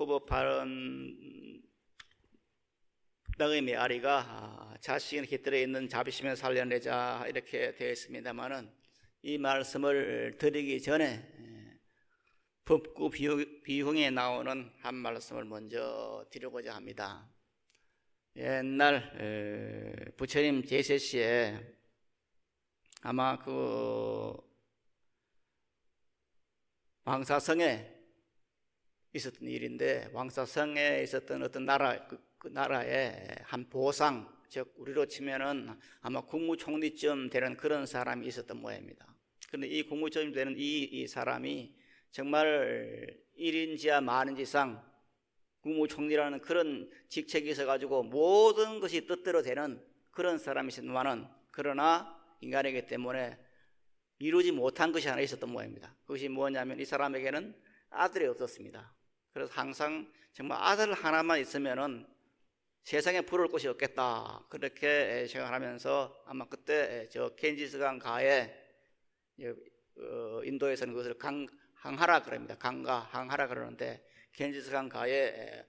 후보 발언 등의 메아리가 자식의 깃들에 있는 자비심을 살려내자 이렇게 되어 있습니다만은 이 말씀을 드리기 전에 법구 비흉에 나오는 한 말씀을 먼저 드리고자 합니다. 옛날 부처님 제세 시에 아마 그 왕사성에 있었던 일인데, 왕사성에 있었던 어떤 나라, 그 나라에 한 보상, 즉 우리로 치면은 아마 국무총리쯤 되는 그런 사람이 있었던 모양입니다. 그런데 이 국무총리 되는 이 사람이 정말 1인지하 만인지상 국무총리라는 그런 직책이 있어가지고 모든 것이 뜻대로 되는 그런 사람이지만은, 그러나 인간이기 때문에 이루지 못한 것이 하나 있었던 모양입니다. 그것이 뭐냐면 이 사람에게는 아들이 없었습니다. 그래서 항상 정말 아들 하나만 있으면은 세상에 부러울 것이 없겠다, 그렇게 생각하면서 아마 그때 저 겐지스강 가에, 인도에서는 그것을 항하라 그럽니다. 항하라 그러는데, 겐지스강 가에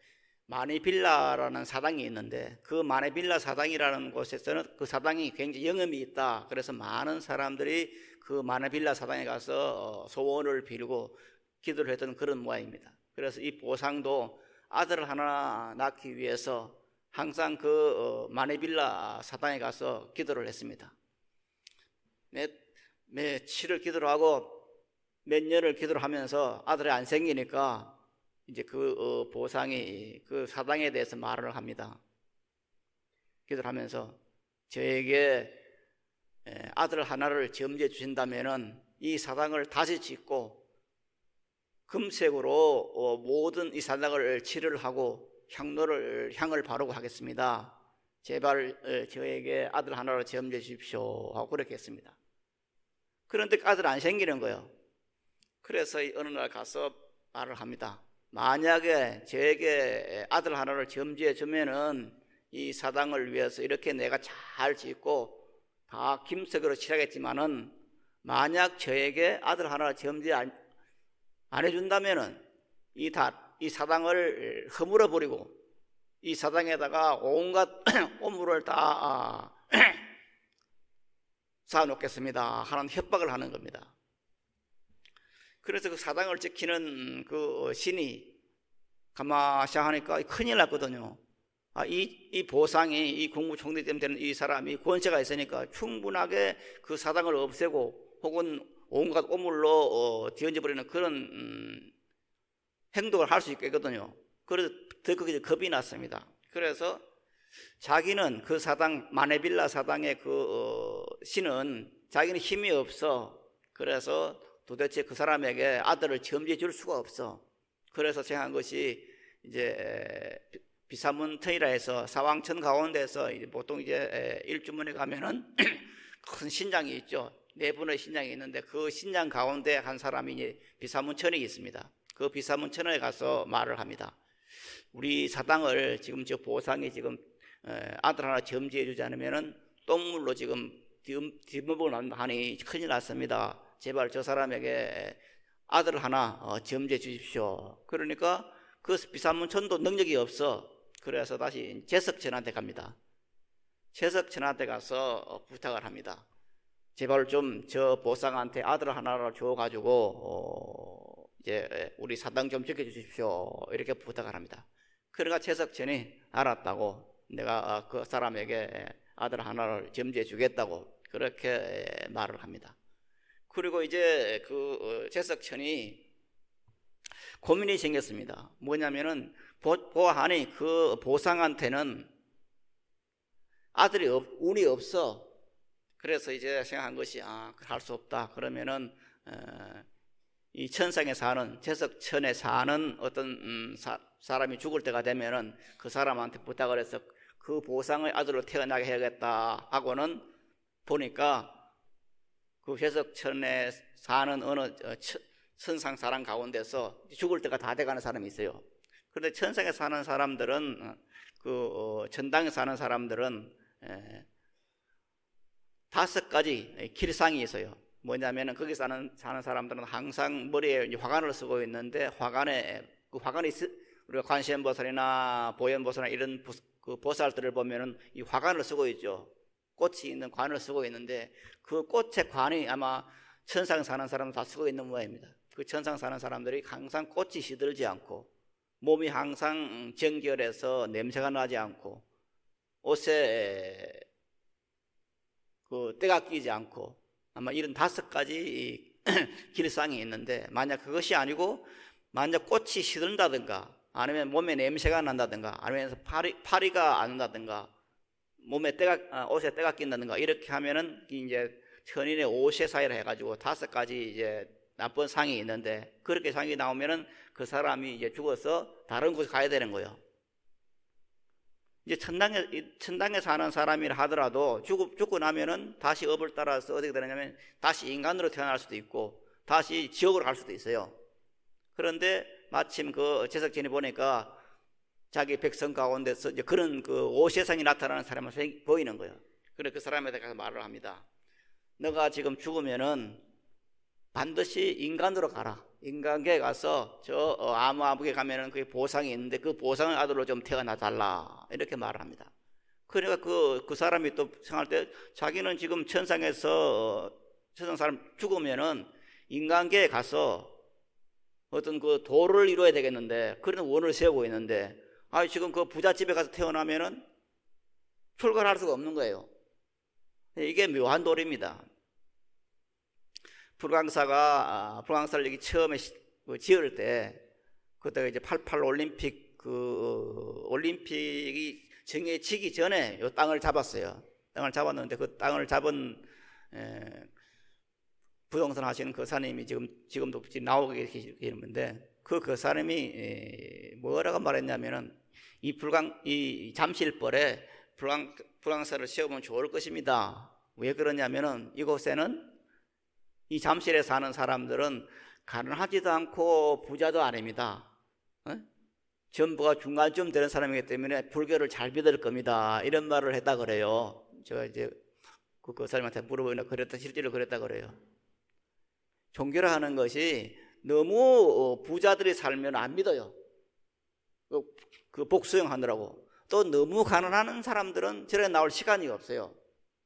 마니빌라라는 사당이 있는데, 그 마니빌라 사당이라는 곳에서는 그 사당이 굉장히 영험이 있다. 그래서 많은 사람들이 그 마니빌라 사당에 가서 소원을 빌고 기도를 했던 그런 모양입니다. 그래서 이 보상도 아들을 하나 낳기 위해서 항상 그 마니빌라 사당에 가서 기도를 했습니다. 며칠을 기도를 하고 몇 년을 기도를 하면서 아들이 안 생기니까 이제 그 보상이 그 사당에 대해서 말을 합니다. 기도를 하면서 저에게 아들 하나를 점지해 주신다면은 이 사당을 다시 짓고 금색으로 모든 이 사당을 칠을 하고 향을 바르고 하겠습니다. 제발 저에게 아들 하나를 점지해 주십시오 하고 그렇게 했습니다. 그런데 아들 안 생기는 거예요. 그래서 어느 날 가서 말을 합니다. 만약에 저에게 아들 하나를 점지해 주면은 이 사당을 위해서 이렇게 내가 잘 짓고 다 김색으로 칠하겠지만은, 만약 저에게 아들 하나를 점지 안 해준다면은 이 사당을 허물어 버리고 이 사당에다가 온갖 오물을 다 쌓아놓겠습니다 하는 협박을 하는 겁니다. 그래서 그 사당을 지키는 그 신이 가만히 하니까 큰일 났거든요. 이 보상이, 이 국무총리 되는 이 사람이 권세가 있으니까 충분하게 그 사당을 없애고 혹은 온갖 오물로 뒤얹어버리는 그런 행동을 할 수 있겠거든요. 그래서 더 그게 겁이 났습니다. 그래서 자기는 그 사당, 마네빌라 사당의 그 신은 자기는 힘이 없어. 그래서 도대체 그 사람에게 아들을 점지해 줄 수가 없어. 그래서 생각한 것이, 이제 비사문천이라 해서 사왕천 가운데서 보통 이제 일주문에 가면은 큰 신장이 있죠. 네 분의 신장이 있는데 그 신장 가운데 한 사람이 이제 비사문천이 있습니다. 그 비사문천에 가서 말을 합니다. 우리 사당을 지금 저 보상이 지금 아들 하나 점지해 주지 않으면은 똥물로 지금 뒷목을 하니 큰일 났습니다. 제발 저 사람에게 아들 하나 점지해 주십시오. 그러니까 그 비사문천도 능력이 없어. 그래서 다시 제석천한테 갑니다. 제석천한테 가서 부탁을 합니다. 제발 좀 저 보상한테 아들 하나를 줘가지고 이제 우리 사당 좀 지켜주십시오, 이렇게 부탁을 합니다. 그러니까 제석천이 알았다고, 내가 그 사람에게 아들 하나를 점지해 주겠다고 그렇게 말을 합니다. 그리고 이제 그 제석천이 고민이 생겼습니다. 뭐냐면은 보아하니 그 보상한테는 아들이 운이 없어. 그래서 이제 생각한 것이, 할 수 없다. 그러면은 이 천상에 사는, 제석천에 사는 어떤 사람이 죽을 때가 되면은 그 사람한테 부탁을 해서 그 보상의 아들로 태어나게 해야겠다 하고는, 보니까 그 제석천에 사는 어느 천상 사람 가운데서 죽을 때가 다 돼가는 사람이 있어요. 그런데 천상에 사는 사람들은, 그 천당에 사는 사람들은 5가지 길상이 있어요. 뭐냐면은 거기 사는 사람들은 항상 머리에 화관을 쓰고 있는데, 화관이 우리가 관세음보살이나 보현보살이나 이런 그 보살들을 보면은 이 화관을 쓰고 있죠. 꽃이 있는 관을 쓰고 있는데 그 꽃의 관이 아마 천상 사는 사람은 다 쓰고 있는 모양입니다. 그 천상 사는 사람들이 항상 꽃이 시들지 않고 몸이 항상 정결해서 냄새가 나지 않고 옷에 그 때가 끼지 않고 아마 이런 5가지 길상이 있는데, 만약 그것이 아니고 만약 꽃이 시든다든가 아니면 몸에 냄새가 난다든가 아니면 파리가 안 난다든가 몸에 옷에 때가 낀다든가 이렇게 하면은 이제 천인의 오세 사이라 해가지고 5가지 이제 나쁜 상이 있는데, 그렇게 상이 나오면은 그 사람이 이제 죽어서 다른 곳에 가야 되는 거예요. 이제 천당에 사는 사람이라 하더라도 죽고 나면은 다시 업을 따라서 어떻게 되느냐면 다시 인간으로 태어날 수도 있고 다시 지옥으로 갈 수도 있어요. 그런데 마침 그 제석진이 보니까 자기 백성 가운데서 이제 그런 그 오세상이 나타나는 사람이 보이는 거예요. 그래서 그 사람에 대해서 말을 합니다. 너가 지금 죽으면은 반드시 인간으로 가라. 인간계에 가서 저 아무아무게 가면은 그게 보상이 있는데 그 보상의 아들로 좀 태어나 달라. 이렇게 말을 합니다. 그러니까 그 사람이 또 생각할 때 자기는 지금 천상에서 천상 사람 죽으면은 인간계에 가서 어떤 그 도를 이루어야 되겠는데 그런 원을 세우고 있는데 지금 그 부잣집에 가서 태어나면은 출가할 수가 없는 거예요. 이게 묘한 도리입니다. 불광사를 여기 처음에 지을 때 그때가 이제 88 올림픽 올림픽이 정해지기 전에 이 땅을 잡았어요. 땅을 잡았는데 그 땅을 잡은 부동산 하시는 그 사람이 지금도 나오고 계시는데 그 사람이 뭐라고 말했냐면은 이 잠실벌에 불광사를 세우면 좋을 것입니다. 왜 그러냐면은 이곳에는 이 잠실에 사는 사람들은 가난하지도 않고 부자도 아닙니다. 전부가 중간쯤 되는 사람이기 때문에 불교를 잘 믿을 겁니다. 이런 말을 했다 그래요. 제가 이제 그 사람한테 물어보니까 실제로 그랬다 그래요. 종교를 하는 것이 너무 부자들이 살면 안 믿어요. 그 복수행하느라고. 또 너무 가난한 사람들은 절에 나올 시간이 없어요.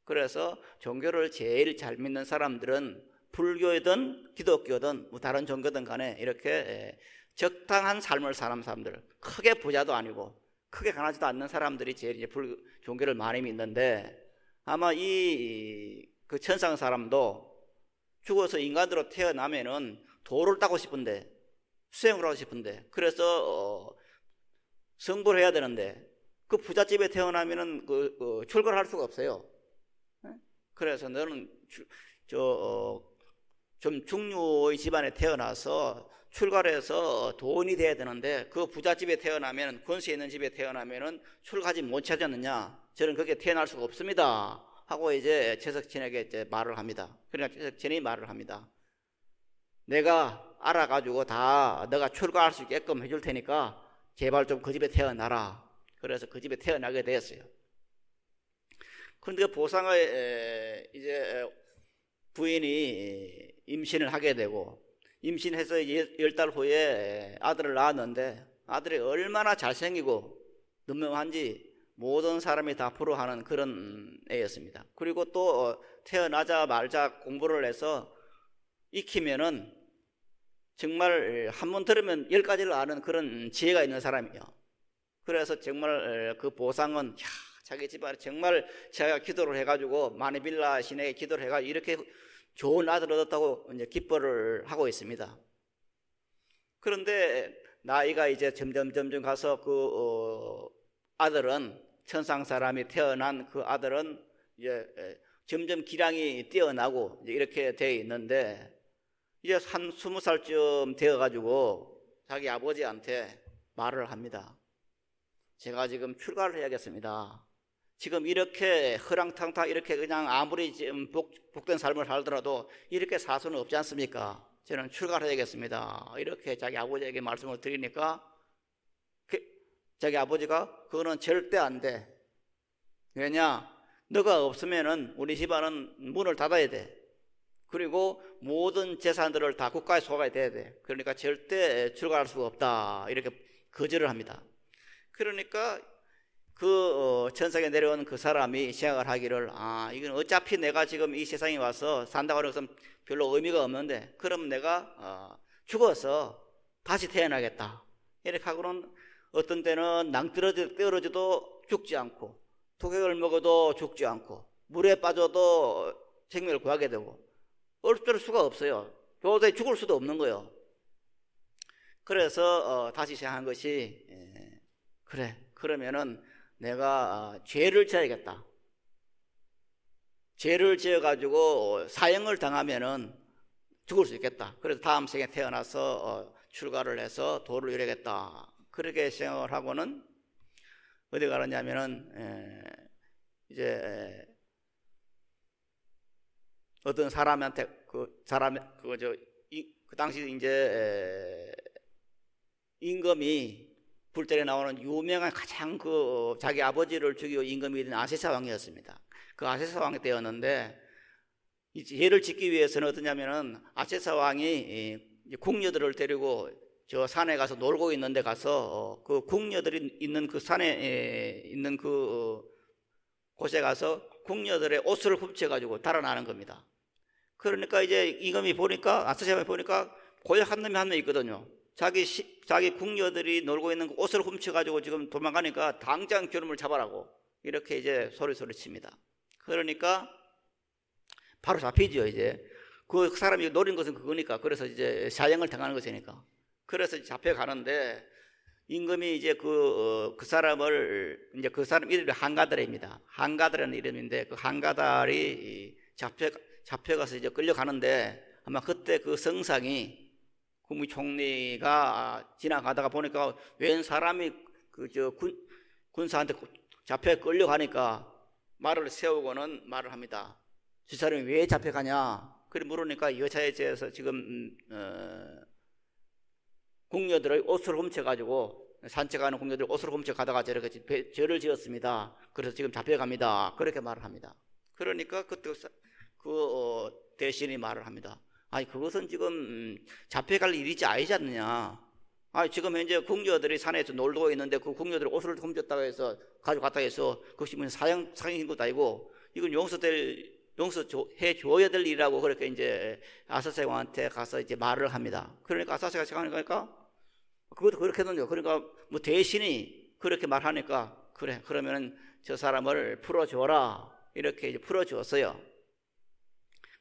그래서 종교를 제일 잘 믿는 사람들은 불교든 기독교든 뭐 다른 종교든 간에 이렇게 적당한 삶을 사는 사람들, 크게 부자도 아니고 크게 가난하지도 않는 사람들이 제일 이제 종교를 많이 믿는데, 아마 그 천상 사람도 죽어서 인간으로 태어나면은 도를 따고 싶은데 수행을 하고 싶은데 그래서 성불을 해야 되는데 그 부잣집에 태어나면은 출가를 할 수가 없어요. 그래서 너는 좀 중류의 집안에 태어나서 출가를 해서 돈이 돼야 되는데 그 부잣집에 태어나면 권세 있는 집에 태어나면은 출가하지 못하지 않느냐, 저는 그렇게 태어날 수가 없습니다 하고 이제 최석진에게 이제 말을 합니다. 그러니까 최석진이 말을 합니다. 내가 알아가지고 다 너가 출가할 수 있게끔 해줄 테니까 제발 좀 그 집에 태어나라. 그래서 그 집에 태어나게 되었어요. 그런데 보상을 이제 부인이 임신을 하게 되고, 임신해서 10달 후에 아들을 낳았는데 아들이 얼마나 잘생기고 눈명한지 모든 사람이 다 부러워하는 그런 애였습니다. 그리고 또 태어나자마자 공부를 해서 익히면은 정말 한 번 들으면 10가지를 아는 그런 지혜가 있는 사람이에요. 그래서 정말 그 보상은 자기 집안에 정말 제가 기도를 해가지고 마니빌라 신에게 기도를 해가지고 이렇게 좋은 아들을 얻었다고 이제 기뻐를 하고 있습니다. 그런데 나이가 이제 점점 가서 아들은 천상 사람이 태어난 그 아들은 이제 점점 기량이 뛰어나고 이제 이렇게 되어 있는데, 이제 한 20살쯤 되어가지고 자기 아버지한테 말을 합니다. 제가 지금 출가를 해야겠습니다. 지금 이렇게 허랑탕탕 이렇게 그냥 아무리 지금 복된 삶을 살더라도 이렇게 살 수는 없지 않습니까? 저는 출가를 해야겠습니다. 이렇게 자기 아버지에게 말씀을 드리니까 자기 아버지가 그거는 절대 안 돼. 왜냐? 너가 없으면은 우리 집안은 문을 닫아야 돼. 그리고 모든 재산들을 다 국가에 소각이 돼야 돼. 그러니까 절대 출가할 수가 없다. 이렇게 거절을 합니다. 그러니까 그 천상에 내려온 그 사람이 생각을 하기를, 이건 어차피 내가 지금 이 세상에 와서 산다고 하는 것은 별로 의미가 없는데, 그럼 내가 죽어서 다시 태어나겠다 이렇게 하고는, 어떤 때는 낭떠러져도 죽지 않고, 독약을 먹어도 죽지 않고, 물에 빠져도 생명을 구하게 되고, 어쩔 수가 없어요. 도저히 죽을 수도 없는 거예요. 그래서 다시 생각한 것이, 그래, 그러면은 내가 죄를 지어야겠다. 죄를 지어가지고 사형을 당하면은 죽을 수 있겠다. 그래서 다음 생에 태어나서 출가를 해서 도를 이루겠다. 그렇게 생각을 하고는 어디 가느냐면은 이제 어떤 사람한테 그 당시 이제 임금이 불전에 나오는 유명한 가장 자기 아버지를 죽이고 임금이 된 아세사 왕이었습니다. 그 아세사 왕 때였는데, 이 죄를 짓기 위해서는 어떠냐면은 아세사 왕이 궁녀들을 데리고 저 산에 가서 놀고 있는데 가서 그 궁녀들이 있는 그 산에 있는 그 곳에 가서 궁녀들의 옷을 훔쳐가지고 달아나는 겁니다. 그러니까 이제 임금이 보니까, 아세사 왕이 보니까 고약 한 놈이 있거든요. 자기 궁녀들이 놀고 있는 옷을 훔쳐가지고 지금 도망가니까 당장 저놈을 잡아라고 이렇게 이제 소리 칩니다. 그러니까 바로 잡히죠. 이제 그 사람이 노린 것은 그거니까. 그래서 이제 사형을 당하는 것이니까. 그래서 잡혀가는데, 임금이 이제 그 사람을, 이제 그 사람 이름이 한가달입니다. 한가달이라는 이름인데, 그 한가달이 잡혀가서 이제 끌려가는데, 아마 그때 그 성상이, 국무총리가 지나가다가 보니까 웬 사람이 군사한테 잡혀 끌려가니까 말을 세우고는 말을 합니다. 저 사람이 왜 잡혀가냐? 그래 물으니까 여자에 대해서 지금 궁녀들의 옷을 훔쳐가지고, 산책하는 궁녀들 옷을 훔쳐가다가 저렇게 죄를 지었습니다. 그래서 지금 잡혀갑니다. 그렇게 말을 합니다. 그러니까 그때 대신이 말을 합니다. 그것은 지금 잡혀갈 일이지 아니지 않느냐. 지금 현재 궁녀들이 산에서 놀고 있는데 그 궁녀들이 옷을 훔쳤다고 해서 가져갔다 해서 그것이 무슨 사형인 것도 아니고, 이건 용서해 줘야 될 일이라고 그렇게 이제 아사세 왕한테 가서 이제 말을 합니다. 그러니까 아사세가 생각하니까 그것도 그렇게는요. 그러니까 뭐 대신이 그렇게 말하니까, 그래, 그러면 저 사람을 풀어줘라 이렇게 이제 풀어주었어요.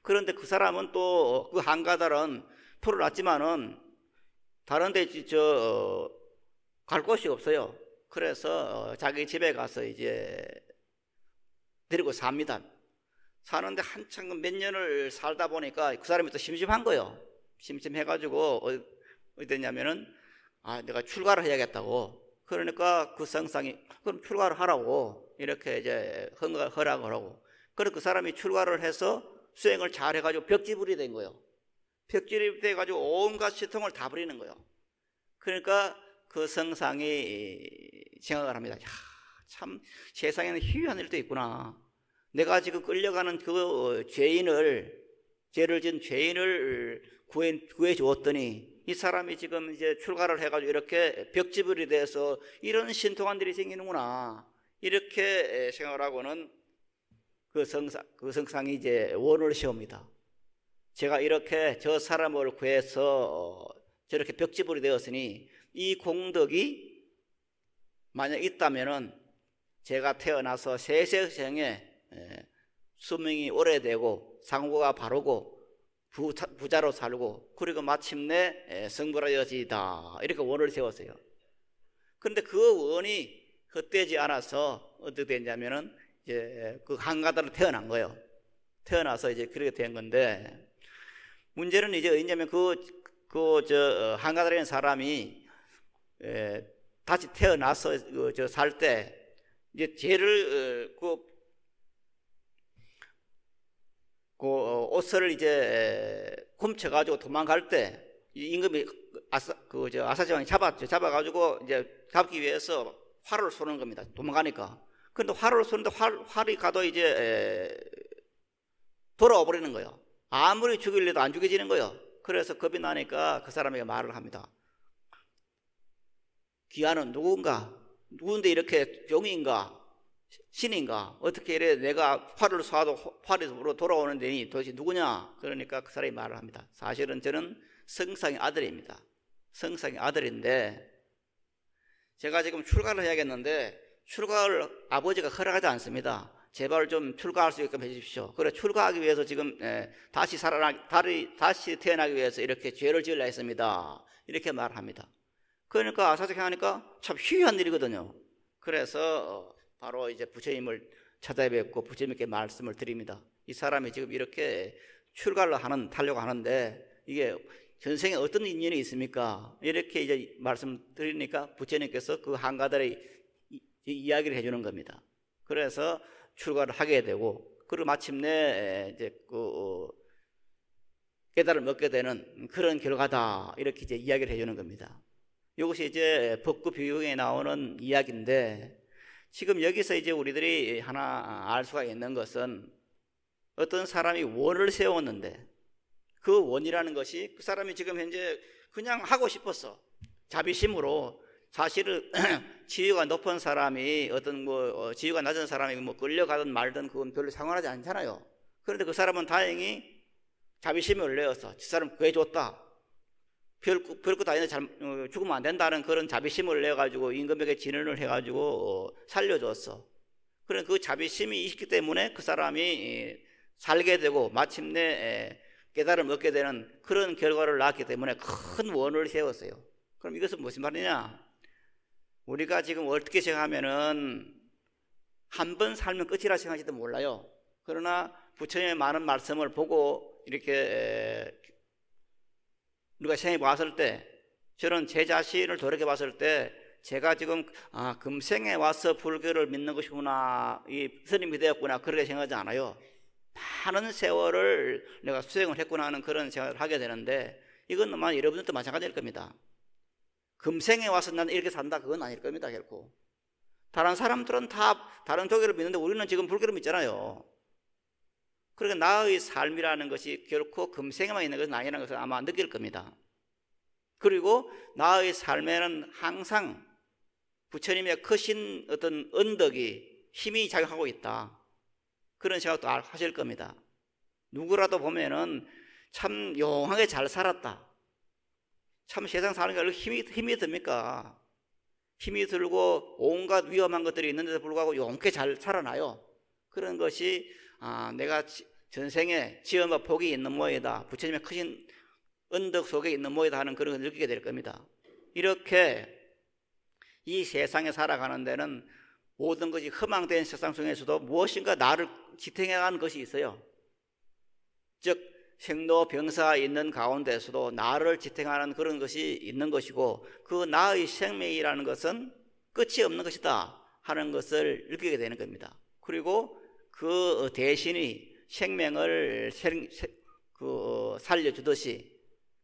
그런데 그 사람은 또 그 한가달은 풀어놨지만은 다른데 갈 곳이 없어요. 그래서 자기 집에 가서 이제 데리고 삽니다. 사는데 한참 몇 년을 살다 보니까 그 사람이 또 심심한 거예요. 심심해가지고 어디 됐냐면은 내가 출가를 해야겠다고. 그러니까 그 성상이 그럼 출가를 하라고 이렇게 이제 허락을 하고, 그래서 그 사람이 출가를 해서 수행을 잘 해가지고 벽지불이 된 거예요. 벽지불이 돼가지고 온갖 시통을 다 버리는 거예요. 그러니까 그 성상이 생각을 합니다. 참 세상에는 희귀한 일도 있구나. 내가 지금 끌려가는 그 죄를 지은 죄인을 구해 주었더니 이 사람이 지금 이제 출가를 해가지고 이렇게 벽지불이 돼서 이런 신통한 일이 생기는구나. 이렇게 생각을 하고는 그 성상이 이제 원을 세웁니다. 제가 이렇게 저 사람을 구해서 저렇게 벽지불이 되었으니 이 공덕이 만약 있다면은 제가 태어나서 세세생에 수명이 오래되고 상고가 바르고 부자로 살고, 그리고 마침내 성부라 여지이다 이렇게 원을 세웠어요. 그런데 그 원이 헛되지 않아서 어떻게 됐냐면은 이제 그 한가달로 태어난 거예요. 태어나서 이제 그렇게 된 건데, 문제는 이제 어디냐면 한가달이라는 사람이 다시 태어나서 살 때 이제 죄를 옷을 이제 훔쳐가지고 도망갈 때 임금이 아사제왕이 잡아가지고 이제 잡기 위해서 활을 쏘는 겁니다. 도망가니까. 그런데 활을 쏘는데 활이 가도 이제 돌아와 버리는 거예요. 아무리 죽이려도 안 죽여지는 거예요. 그래서 겁이 나니까 그 사람에게 말을 합니다. 기아는 누군데 이렇게 병인가? 신인가? 어떻게 이래 내가 팔을 쏴도 팔이 돌아오는 데니 도대체 누구냐? 그러니까 그 사람이 말을 합니다. 사실은 저는 성상의 아들입니다. 성상의 아들인데 제가 지금 출가를 해야겠는데 출가를 아버지가 허락하지 않습니다. 제발 좀 출가할 수 있게끔 해주십시오. 그래 출가하기 위해서 지금 다시 태어나기 위해서 이렇게 죄를 지으려 했습니다. 이렇게 말합니다. 그러니까 아사적이 하니까 참 희귀한 일이거든요. 그래서 바로 이제 부처님을 찾아뵙고 부처님께 말씀을 드립니다. 이 사람이 지금 이렇게 출가를 하려고 하는데 이게 전생에 어떤 인연이 있습니까? 이렇게 이제 말씀드리니까 부처님께서 그 한가들의 이야기를 해주는 겁니다. 그래서 출가를 하게 되고, 그리고 마침내 이제 깨달음을 얻게 되는 그런 결과다. 이렇게 이제 이야기를 해주는 겁니다. 이것이 이제 법구비유경에 나오는 이야기인데, 지금 여기서 이제 우리들이 하나 알 수가 있는 것은 어떤 사람이 원을 세웠는데 그 원이라는 것이 그 사람이 지금 현재 그냥 하고 싶었어. 자비심으로. 사실은 지위가 높은 사람이 어떤 지위가 낮은 사람이 끌려가든 말든 그건 별로 상관하지 않잖아요. 그런데 그 사람은 다행히 자비심을 내어서 저 사람 구해줬다. 별것 아닌데 죽으면 안 된다는 그런 자비심을 내가지고 임금에게 진언을 해가지고 살려줬어. 그런 그 자비심이 있기 때문에 그 사람이 살게 되고 마침내 깨달음을 얻게 되는 그런 결과를 낳았기 때문에 큰 원을 세웠어요. 그럼 이것은 무슨 말이냐? 우리가 지금 어떻게 생각하면은 한 번 살면 끝이라 생각할지도 몰라요. 그러나 부처님의 많은 말씀을 보고 이렇게 우리가 생각해 봤을 때, 저는 제 자신을 돌이켜 봤을 때 제가 지금 금생에 와서 불교를 믿는 것이구나, 이 스님이 되었구나, 그렇게 생각하지 않아요. 많은 세월을 내가 수행을 했구나 하는 그런 생각을 하게 되는데, 이건 아마 여러분들도 마찬가지일 겁니다. 금생에 와서 나는 이렇게 산다, 그건 아닐 겁니다. 결코 다른 사람들은 다 다른 종교를 믿는데 우리는 지금 불교를 믿잖아요. 그러니까 나의 삶이라는 것이 결코 금생에만 있는 것은 아니라는 것을 아마 느낄 겁니다. 그리고 나의 삶에는 항상 부처님의 크신 어떤 언덕이 힘이 작용하고 있다, 그런 생각도 하실 겁니다. 누구라도 보면은 참 용하게 잘 살았다, 참 세상 사는 게 얼마나 힘이 듭니까? 힘이 들고 온갖 위험한 것들이 있는데도 불구하고 용케 잘 살아나요. 그런 것이 내가 전생에 지엄과 복이 있는 모이다, 부처님의 크신 언덕 속에 있는 모이다 하는 그런 걸 느끼게 될 겁니다. 이렇게 이 세상에 살아가는 데는 모든 것이 허망된 세상 속에서도 무엇인가 나를 지탱해가는 것이 있어요. 즉 생로병사가 있는 가운데서도 나를 지탱하는 그런 것이 있는 것이고, 그 나의 생명이라는 것은 끝이 없는 것이다 하는 것을 느끼게 되는 겁니다. 그리고 그 대신이 생명을 살려주듯이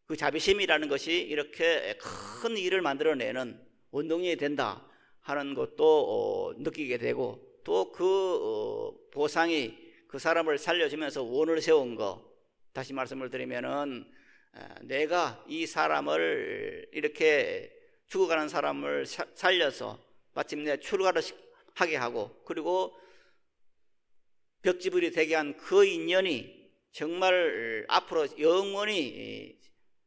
그 자비심이라는 것이 이렇게 큰 일을 만들어내는 원동력이 된다 하는 것도 느끼게 되고, 또 그 보상이 그 사람을 살려주면서 원을 세운 거, 다시 말씀을 드리면은 내가 이 사람을 이렇게 죽어가는 사람을 살려서 마침내 출가를 하게 하고, 그리고 벽지불이 되게 한 그 인연이 정말 앞으로 영원히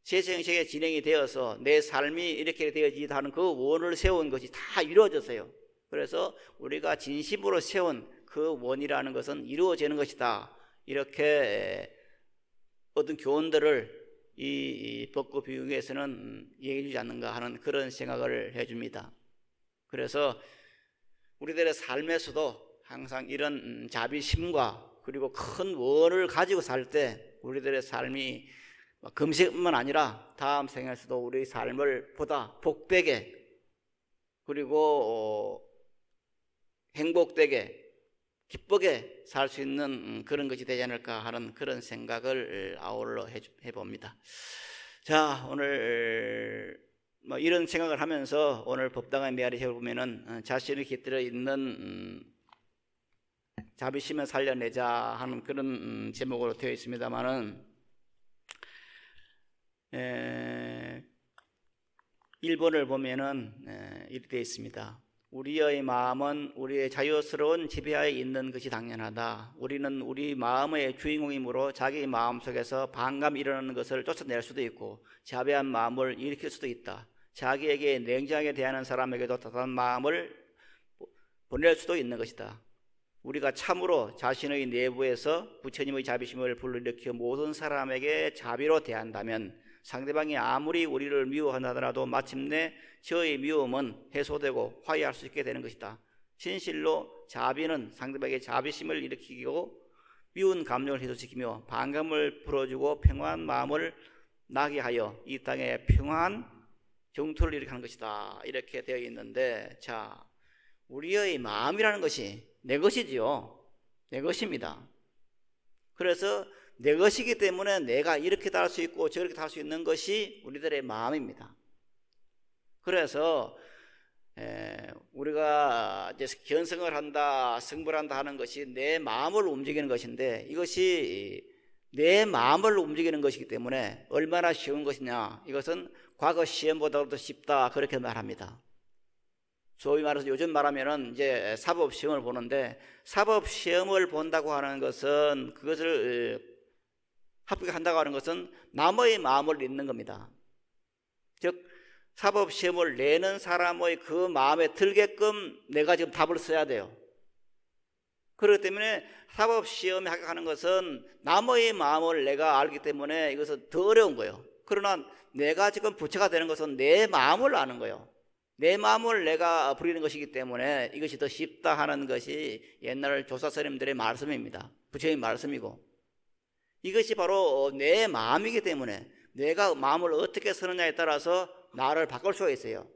세생세계 진행이 되어서 내 삶이 이렇게 되어지다 하는 그 원을 세운 것이 다 이루어졌어요. 그래서 우리가 진심으로 세운 그 원이라는 것은 이루어지는 것이다, 이렇게 어떤 교훈들을 이 법구비유경에서는 얘기해 주지 않는가 하는 그런 생각을 해줍니다. 그래서 우리들의 삶에서도 항상 이런 자비심과 그리고 큰 원을 가지고 살 때 우리들의 삶이 금생뿐만 아니라 다음 생에서도 우리의 삶을 보다 복되게 그리고 행복되게 기쁘게 살 수 있는 그런 것이 되지 않을까 하는 그런 생각을 아울러 해봅니다. 자, 오늘 이런 생각을 하면서 오늘 법당의 메아리책을 보면은 자신이 깃들어 있는 자비심을 살려내자 하는 그런 제목으로 되어 있습니다만은, 일본을 보면은 이렇게 되어 있습니다. 우리의 마음은 우리의 자유스러운 지배하에 있는 것이 당연하다. 우리는 우리 마음의 주인공이므로 자기 마음속에서 반감이 일어나는 것을 쫓아낼 수도 있고 자비한 마음을 일으킬 수도 있다. 자기에게 냉정하게 대하는 사람에게도 따뜻한 마음을 보낼 수도 있는 것이다. 우리가 참으로 자신의 내부에서 부처님의 자비심을 불러일으켜 모든 사람에게 자비로 대한다면 상대방이 아무리 우리를 미워한다 하더라도 마침내 저의 미움은 해소되고 화해할 수 있게 되는 것이다. 진실로 자비는 상대방에게 자비심을 일으키고 미운 감정을 해소시키며 반감을 풀어주고 평화한 마음을 나게 하여 이 땅에 평화한 정토를 일으키는 것이다. 이렇게 되어 있는데, 자, 우리의 마음이라는 것이 내 것이지요. 내 것입니다. 그래서 내 것이기 때문에 내가 이렇게 할 수 있고 저렇게 할 수 있는 것이 우리들의 마음입니다. 그래서 우리가 이제 견성을 한다, 승부를 한다 하는 것이 내 마음을 움직이는 것인데, 이것이 내 마음을 움직이는 것이기 때문에 얼마나 쉬운 것이냐, 이것은 과거 시험보다도 쉽다, 그렇게 말합니다. 소위 말해서 요즘 말하면은 이제 사법 시험을 보는데, 사법 시험을 본다고 하는 것은, 그것을 합격한다고 하는 것은 남의 마음을 읽는 겁니다. 즉 사법 시험을 내는 사람의 그 마음에 들게끔 내가 지금 답을 써야 돼요. 그렇기 때문에 사법 시험에 합격하는 것은 남의 마음을 내가 알기 때문에 이것은 더 어려운 거예요. 그러나 내가 지금 부처가 되는 것은 내 마음을 아는 거예요. 내 마음을 내가 부리는 것이기 때문에 이것이 더 쉽다 하는 것이 옛날 조사스님들의 말씀입니다. 부처의 말씀이고, 이것이 바로 내 마음이기 때문에 내가 마음을 어떻게 쓰느냐에 따라서 나를 바꿀 수가 있어요.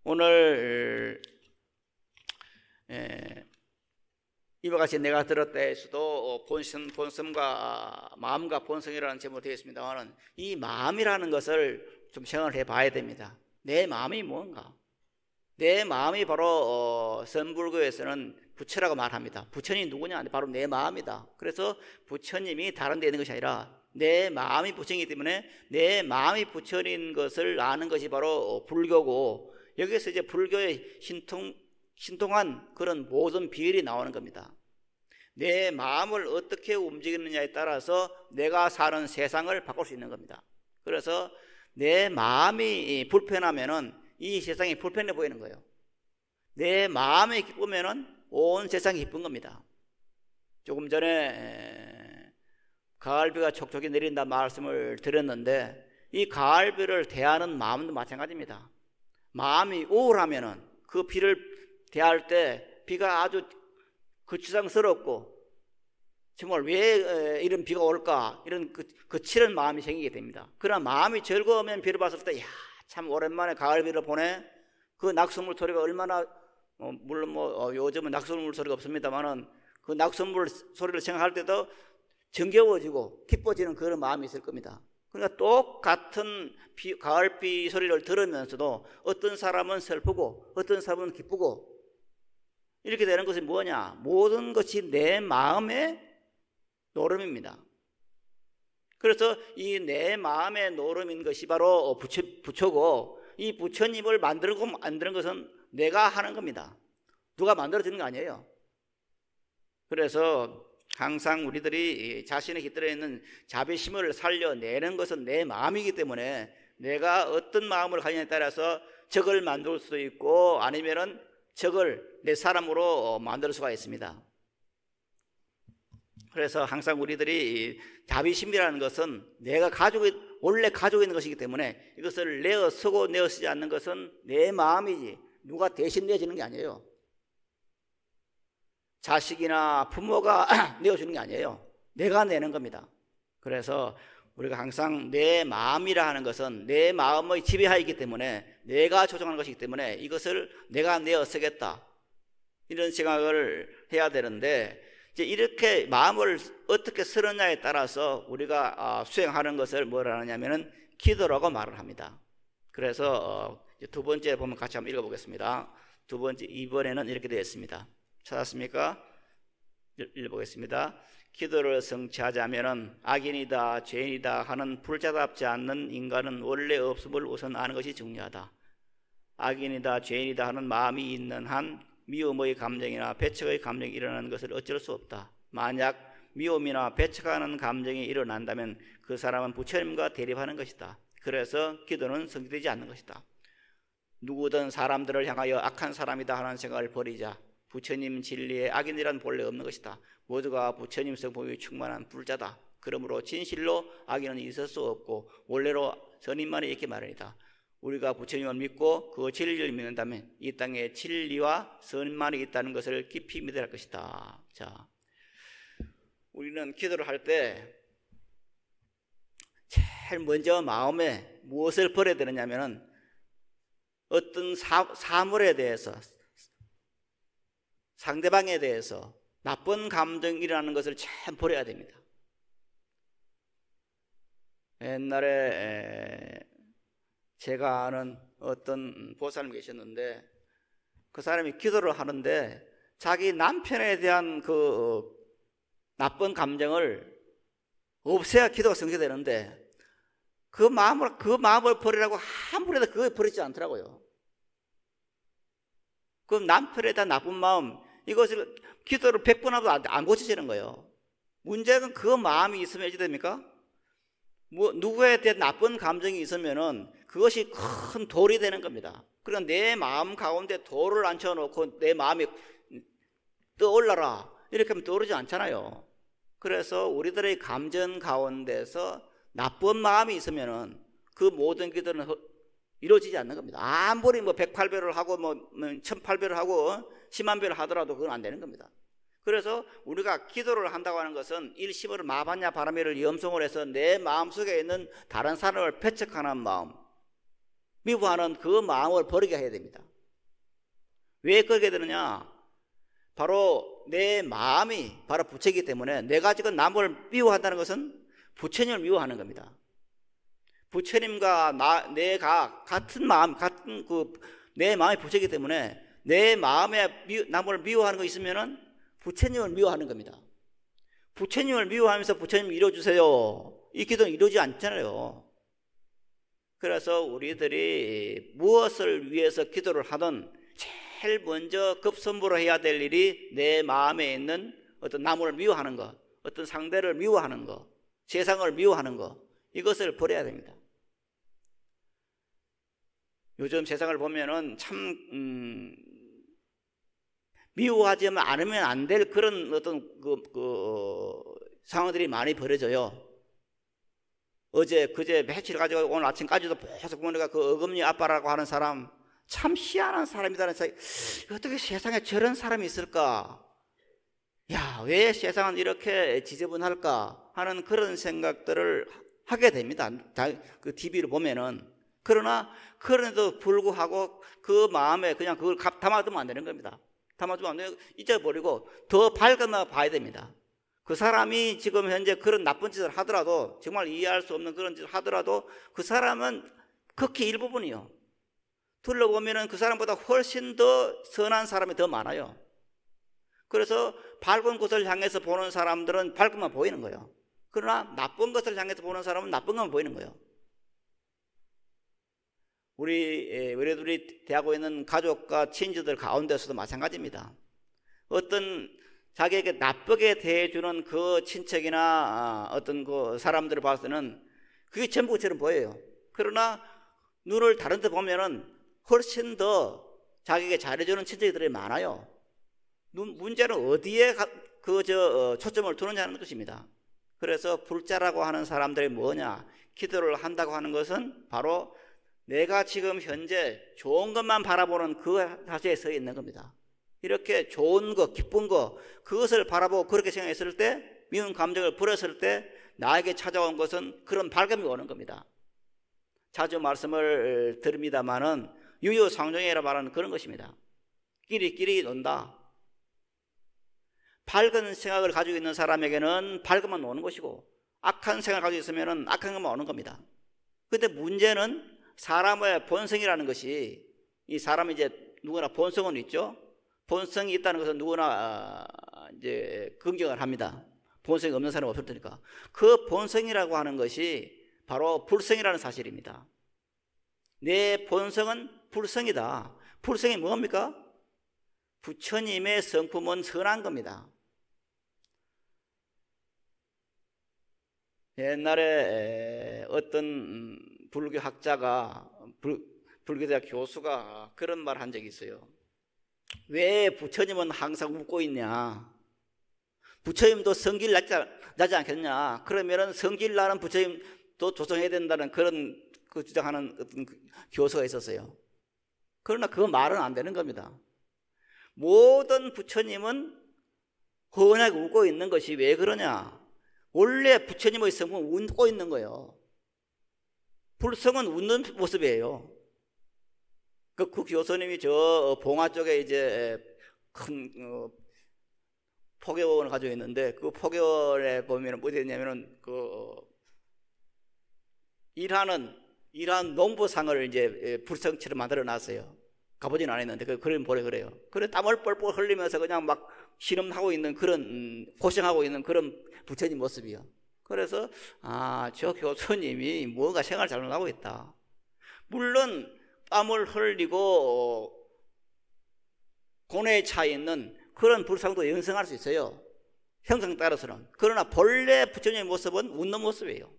오늘 이와 같이 내가 들었다 해서도 본성과 마음과 본성이라는 제목으로 되어 있습니다만, 이 마음이라는 것을 좀 생각을 해봐야 됩니다. 내 마음이 뭔가? 내 마음이 바로 선불교에서는 부처라고 말합니다. 부처님이 누구냐? 바로 내 마음이다. 그래서 부처님이 다른 데 있는 것이 아니라 내 마음이 부처이기 때문에 내 마음이 부처인 것을 아는 것이 바로 불교고, 여기서 이제 불교의 신통한 그런 모든 비밀이 나오는 겁니다. 내 마음을 어떻게 움직이느냐에 따라서 내가 사는 세상을 바꿀 수 있는 겁니다. 그래서 내 마음이 불편하면은 이 세상이 불편해 보이는 거예요. 내 마음이 기쁘면은 온 세상이 기쁜 겁니다. 조금 전에 가을비가 촉촉히 내린다 말씀을 드렸는데, 이 가을비를 대하는 마음도 마찬가지입니다. 마음이 우울하면은 그 비를 대할 때 비가 아주 거추장스럽고 정말 왜 이런 비가 올까, 이런 거칠은 마음이 생기게 됩니다. 그러나 마음이 즐거우면 비를 봤을 때, 야, 참 오랜만에 가을비를 보네. 그 낙숫물 소리가 얼마나, 물론 요즘은 낙숫물 소리가 없습니다만은 그 낙숫물 소리를 생각할 때도 정겨워지고 기뻐지는 그런 마음이 있을 겁니다. 그러니까 똑같은 가을비 소리를 들으면서도 어떤 사람은 슬프고 어떤 사람은 기쁘고 이렇게 되는 것이 뭐냐? 모든 것이 내 마음의 노름입니다. 그래서 이 내 마음의 노름인 것이 바로 부처고, 이 부처님을 만드는 것은 내가 하는 겁니다. 누가 만들어주는 거 아니에요. 그래서 항상 우리들이 자신의 깃들어 있는 자비심을 살려내는 것은 내 마음이기 때문에 내가 어떤 마음을 가지냐에 따라서 적을 만들 수도 있고 아니면은 적을 내 사람으로 만들 수가 있습니다. 그래서 항상 우리들이 자비심이라는 것은 내가 원래 가지고 있는 것이기 때문에 이것을 내어 쓰고 내어 쓰지 않는 것은 내 마음이지 누가 대신 내주는 게 아니에요. 자식이나 부모가 내어주는 게 아니에요. 내가 내는 겁니다. 그래서 우리가 항상 내 마음이라 하는 것은 내 마음의 지배하이기 때문에 내가 조정하는 것이기 때문에 이것을 내가 내어 쓰겠다, 이런 생각을 해야 되는데, 이제 이렇게 마음을 어떻게 쓰느냐에 따라서 우리가 수행하는 것을 뭐라 하냐면은 기도라고 말을 합니다. 그래서 두 번째 보면 같이 한번 읽어보겠습니다. 두 번째, 이번에는 이렇게 되어 있습니다. 찾았습니까? 읽어보겠습니다. 기도를 성취하자면은 악인이다, 죄인이다 하는 불자답지 않는 인간은 원래 없음을 우선 아는 것이 중요하다. 악인이다, 죄인이다 하는 마음이 있는 한 미움의 감정이나 배척의 감정이 일어나는 것을 어쩔 수 없다. 만약 미움이나 배척하는 감정이 일어난다면 그 사람은 부처님과 대립하는 것이다. 그래서 기도는 성취되지 않는 것이다. 누구든 사람들을 향하여 악한 사람이다 하는 생각을 버리자. 부처님 진리에 악인이란 본래 없는 것이다. 모두가 부처님 성품이 충만한 불자다. 그러므로 진실로 악인은 있을 수 없고 원래로 선인만이 있기 마련이다. 우리가 부처님을 믿고 그 진리를 믿는다면 이 땅에 진리와 선만이 있다는 것을 깊이 믿어야 할 것이다. 자, 우리는 기도를 할 때 제일 먼저 마음에 무엇을 버려야 되느냐면은 어떤 사물에 대해서, 상대방에 대해서 나쁜 감정이 일어나는 것을 참 버려야 됩니다. 옛날에 제가 아는 어떤 보살님 계셨는데 그 사람이 기도를 하는데 자기 남편에 대한 그 나쁜 감정을 없애야 기도가 성취되는데 그 마음을 버리라고 함부로 해도 그걸 버리지 않더라고요. 그 남편에 대한 나쁜 마음, 이것을 기도를 100번 하도 안 고쳐지는 거예요. 문제는 그 마음이 있으면 어찌 됩니까? 누구에 대한 나쁜 감정이 있으면은 그것이 큰 돌이 되는 겁니다. 그러니까 내 마음 가운데 돌을 앉혀놓고 내 마음이 떠올라라 이렇게 하면 떠오르지 않잖아요. 그래서 우리들의 감정 가운데서 나쁜 마음이 있으면은 그 모든 기도는 이루어지지 않는 겁니다. 아무리 108배를 하고 1008배를 하고 10만배를 하더라도 그건 안 되는 겁니다. 그래서 우리가 기도를 한다고 하는 것은 일심을 마반야 바라미를 염송을 해서 내 마음속에 있는 다른 사람을 배척하는 마음, 미워하는 그 마음을 버리게 해야 됩니다. 왜 그렇게 되느냐? 바로 내 마음이 바로 부처이기 때문에 내가 지금 남을 미워한다는 것은 부처님을 미워하는 겁니다. 부처님과 내가 같은 마음, 같은 내 마음이 부처이기 때문에 내 마음에 남을 미워하는 거 있으면은 부처님을 미워하는 겁니다. 부처님을 미워하면서 부처님 이루어주세요. 이 기도는 이루어지지 않잖아요. 그래서 우리들이 무엇을 위해서 기도를 하든 제일 먼저 급선무로 해야 될 일이 내 마음에 있는 어떤 남을 미워하는 것, 어떤 상대를 미워하는 것, 세상을 미워하는 것, 이것을 버려야 됩니다. 요즘 세상을 보면은 참 미워하지 않으면 안 될 그런 어떤 상황들이 많이 벌어져요. 그제 며칠 가지고 오늘 아침까지도 계속 보니까 그 어금니 아빠라고 하는 사람 참 희한한 사람이다는 생각이, 어떻게 세상에 저런 사람이 있을까? 야, 왜 세상은 이렇게 지저분할까? 하는 그런 생각들을 하게 됩니다. 그 TV를 보면은. 그러나 그런데도 불구하고 그 마음에 그냥 그걸 담아두면 안 되는 겁니다. 담아두면 안 되고 잊어버리고 더 밝아나 봐야 됩니다. 그 사람이 지금 현재 그런 나쁜 짓을 하더라도, 정말 이해할 수 없는 그런 짓을 하더라도 그 사람은 극히 일부분이요. 둘러보면은 그 사람보다 훨씬 더 선한 사람이 더 많아요. 그래서 밝은 것을 향해서 보는 사람들은 밝은 것만 보이는 거예요. 그러나 나쁜 것을 향해서 보는 사람은 나쁜 것만 보이는 거예요. 우리 대하고 있는 가족과 친지들 가운데서도 마찬가지입니다. 어떤 자기에게 나쁘게 대해주는 그 친척이나 어떤 그 사람들을 봤을 때는 그게 전부처럼 보여요. 그러나 눈을 다른 데 보면은 훨씬 더 자기에게 잘해주는 친척들이 많아요. 문제는 어디에 초점을 두느냐는 것입니다. 그래서 불자라고 하는 사람들이 뭐냐? 기도를 한다고 하는 것은 바로 내가 지금 현재 좋은 것만 바라보는 그 자세에 서 있는 겁니다. 이렇게 좋은 것, 기쁜 것, 그것을 바라보고 그렇게 생각했을 때, 미운 감정을 버렸을 때 나에게 찾아온 것은 그런 밝음이 오는 겁니다. 자주 말씀을 드립니다마는 유유상종이라 말하는 그런 것입니다. 끼리끼리 논다. 밝은 생각을 가지고 있는 사람에게는 밝음만 오는 것이고, 악한 생각을 가지고 있으면 악한 것만 오는 겁니다. 그런데 문제는 사람의 본성이라는 것이, 이 사람이 이제 누구나 본성은 있죠. 본성이 있다는 것은 누구나 이제 긍정을 합니다. 본성이 없는 사람이 없을 테니까. 그 본성이라고 하는 것이 바로 불성이라는 사실입니다. 내 본성은 불성이다. 불성이 뭡니까? 부처님의 성품은 선한 겁니다. 옛날에 어떤 불교학자가, 불교대학 교수가 그런 말 한 적이 있어요. 왜 부처님은 항상 웃고 있냐? 부처님도 성질 나지 않겠냐? 그러면은 성질 나는 부처님도 조성해야 된다는 그런 주장하는 어떤 교수가 있었어요. 그러나 그 말은 안 되는 겁니다. 모든 부처님은 훤하게 웃고 있는 것이 왜 그러냐? 원래 부처님의 성품은 웃고 있는 거예요. 불성은 웃는 모습이에요. 그 교수님이 저 봉화 쪽에 이제 큰 포교원을 가지고 있는데, 그 포교원에 보면 어디 있냐면은 일하는 농부상을 이제 불성처럼 만들어 놨어요. 가보진 않았는데 그림 보래 그래요. 그래 땀을 뻘뻘 흘리면서 그냥 막 신음하고 있는 그런, 고생하고 있는 그런 부처님 모습이요. 그래서 저 교수님이 뭔가 생활 잘못하고 있다. 물론 땀을 흘리고 고뇌에 차 있는 그런 불상도 연상할 수 있어요. 형상 따라서는. 그러나 본래 부처님의 모습은 웃는 모습이에요.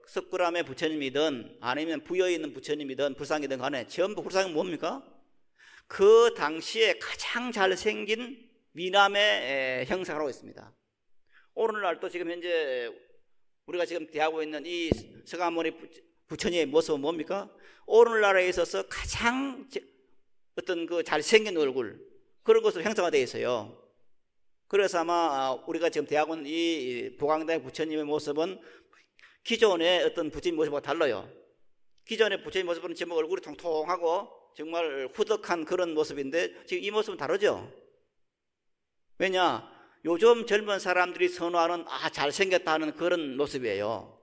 석굴암의 부처님이든 아니면 부여에 있는 부처님이든 불상이든 간에 전부 불상이 뭡니까? 그 당시에 가장 잘생긴 미남의 형상을 하고 있습니다. 오늘날도 지금 현재 우리가 지금 대하고 있는 이 석가모니 부처님의 모습은 뭡니까? 오늘날에 있어서 가장 어떤 그 잘생긴 얼굴, 그런 것으로 형상화되어 있어요. 그래서 아마 우리가 지금 대하고 있는 이 보강대 부처님의 모습은 기존의 어떤 부처님 모습과 달라요. 기존의 부처님 모습은 지금 얼굴이 통통하고 정말 후덕한 그런 모습인데 지금 이 모습은 다르죠. 왜냐? 요즘 젊은 사람들이 선호하는 잘생겼다는 그런 모습이에요.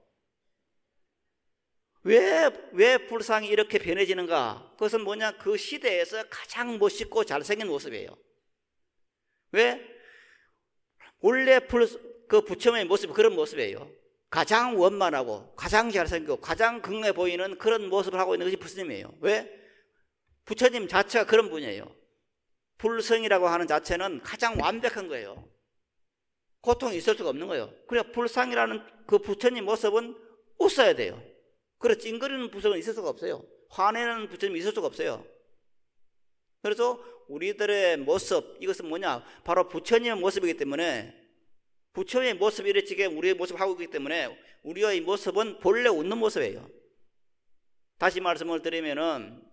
왜 불상이 이렇게 변해지는가? 그것은 뭐냐? 그 시대에서 가장 멋있고 잘생긴 모습이에요. 왜? 원래 그 부처님의 모습은 그런 모습이에요. 가장 원만하고 가장 잘생기고 가장 건강해 보이는 그런 모습을 하고 있는 것이 부처님이에요. 왜? 부처님 자체가 그런 분이에요. 불성이라고 하는 자체는 가장 완벽한 거예요. 고통이 있을 수가 없는 거예요. 그래야 불상이라는 그 부처님 모습은 웃어야 돼요. 그래 찡그리는 부처는 있을 수가 없어요. 화내는 부처님이 있을 수가 없어요. 그래서 우리들의 모습, 이것은 뭐냐? 바로 부처님의 모습이기 때문에, 부처님의 모습이 이렇게 우리의 모습을 하고 있기 때문에 우리의 모습은 본래 웃는 모습이에요. 다시 말씀을 드리면은